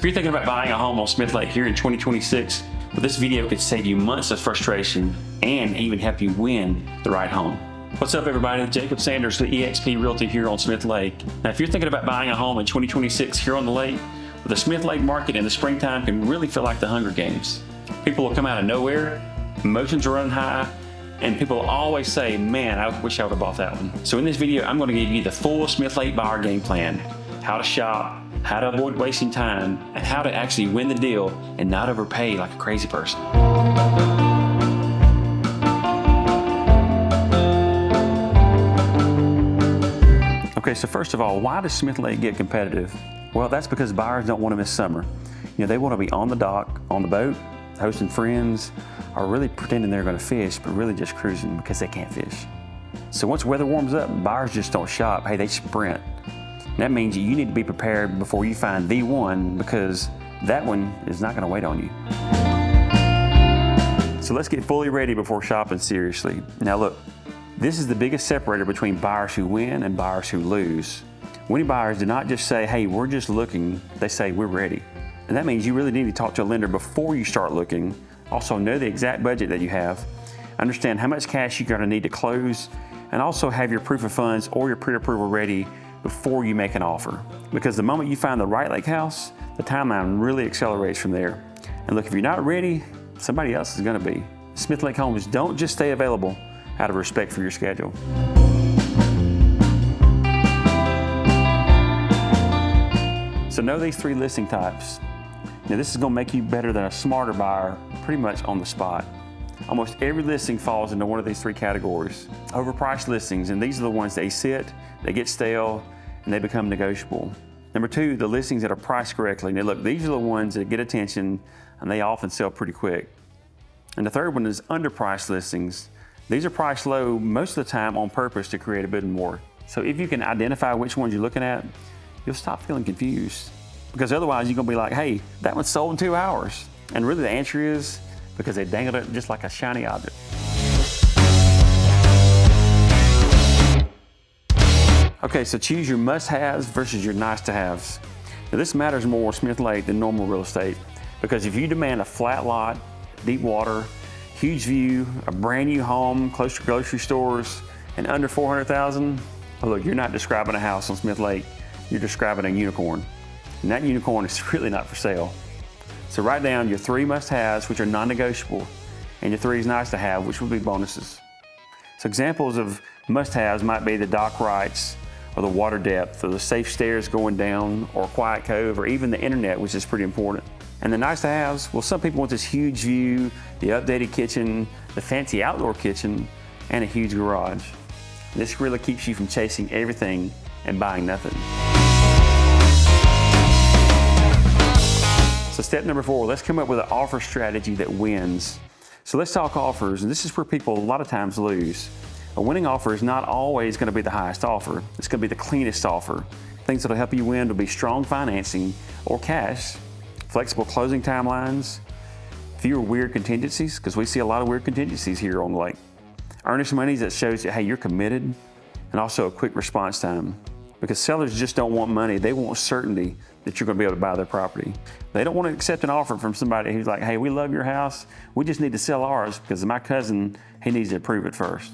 If you're thinking about buying a home on Smith Lake here in 2026, well, this video could save you months of frustration and even help you win the right home. What's up, everybody? Jacob Sanders with eXp Realty here on Smith Lake. Now, if you're thinking about buying a home in 2026 here on the lake, well, the Smith Lake market in the springtime can really feel like the Hunger Games. People will come out of nowhere, emotions are running high, and people will always say, man, I wish I would have bought that one. So in this video, I'm going to give you the full Smith Lake buyer game plan, how to shop, how to avoid wasting time, and how to actually win the deal and not overpay like a crazy person. Okay, so first of all, why does Smith Lake get competitive? Well, that's because buyers don't want to miss summer. You know, they want to be on the dock, on the boat, hosting friends, or really pretending they're going to fish, but really just cruising because they can't fish. So once weather warms up, buyers just don't shop. Hey, they sprint. And that means you need to be prepared before you find the one, because that one is not going to wait on you. So let's get fully ready before shopping seriously. Now look, this is the biggest separator between buyers who win and buyers who lose. Winning buyers do not just say, hey, we're just looking, they say, we're ready. And that means you really need to talk to a lender before you start looking. Also know the exact budget that you have, understand how much cash you're going to need to close, and also have your proof of funds or your pre-approval ready before you make an offer. Because the moment you find the right lake house, the timeline really accelerates from there. And look, if you're not ready, somebody else is going to be. Smith Lake homes don't just stay available out of respect for your schedule. So know these three listing types. Now this is going to make you better than a smarter buyer pretty much on the spot. Almost every listing falls into one of these three categories. Overpriced listings, and these are the ones they sit, they get stale, and they become negotiable. Number two, the listings that are priced correctly. Now look, these are the ones that get attention and they often sell pretty quick. And the third one is underpriced listings. These are priced low most of the time on purpose to create a bidding war. So if you can identify which ones you're looking at, you'll stop feeling confused. Because otherwise you're gonna be like, hey, that one's sold in 2 hours. And really the answer is because they dangled it just like a shiny object. Okay, so choose your must-haves versus your nice-to-haves. Now this matters more with Smith Lake than normal real estate, because if you demand a flat lot, deep water, huge view, a brand new home, close to grocery stores, and under $400,000, well, look, you're not describing a house on Smith Lake, you're describing a unicorn. And that unicorn is really not for sale. So write down your three must-haves, which are non-negotiable, and your three is nice-to-have, which would be bonuses. So examples of must-haves might be the dock rights, or the water depth, or the safe stairs going down, or quiet cove, or even the internet, which is pretty important. And the nice-to-haves, well, some people want this huge view, the updated kitchen, the fancy outdoor kitchen, and a huge garage. This really keeps you from chasing everything and buying nothing. So step number 4, let's come up with an offer strategy that wins. So let's talk offers, and this is where people a lot of times lose. A winning offer is not always going to be the highest offer. It's going to be the cleanest offer. Things that will help you win will be strong financing or cash, flexible closing timelines, fewer weird contingencies, because we see a lot of weird contingencies here on the lake. Earnest money that shows you, hey, you're committed, and also a quick response time. Because sellers just don't want money, they want certainty that you're going to be able to buy their property. They don't want to accept an offer from somebody who's like, hey, we love your house, we just need to sell ours because my cousin, he needs to approve it first.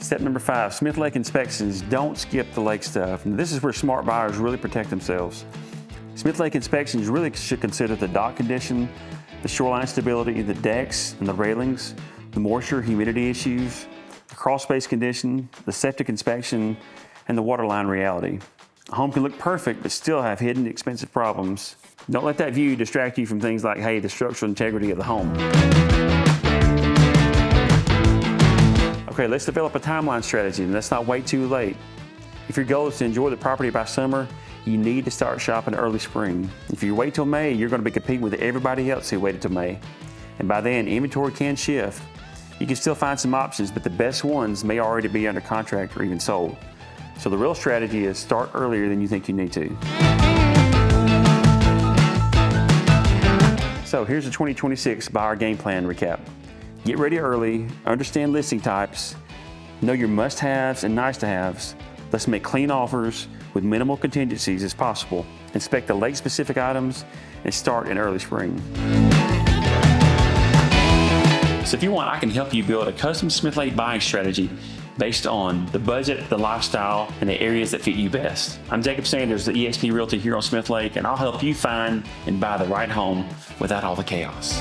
Step number 5, Smith Lake inspections. Don't skip the lake stuff. And this is where smart buyers really protect themselves. Smith Lake inspections really should consider the dock condition, the shoreline stability, the decks and the railings, the moisture, humidity issues, the crawl space condition, the septic inspection, and the water line reality. A home can look perfect, but still have hidden expensive problems. Don't let that view distract you from things like, hey, the structural integrity of the home. Okay, let's develop a timeline strategy, and let's not wait too late. If your goal is to enjoy the property by summer, you need to start shopping early spring. If you wait till May, you're going to be competing with everybody else who waited till May. And by then, inventory can shift. You can still find some options, but the best ones may already be under contract or even sold. So the real strategy is start earlier than you think you need to. So here's the 2026 buyer game plan recap. Get ready early, understand listing types, know your must-haves and nice-to-haves, Let's make clean offers with minimal contingencies as possible. Inspect the lake-specific items and start in early spring. So if you want, I can help you build a custom Smith Lake buying strategy based on the budget, the lifestyle, and the areas that fit you best. I'm Jacob Sanders, the EXP Realty here on Smith Lake, and I'll help you find and buy the right home without all the chaos.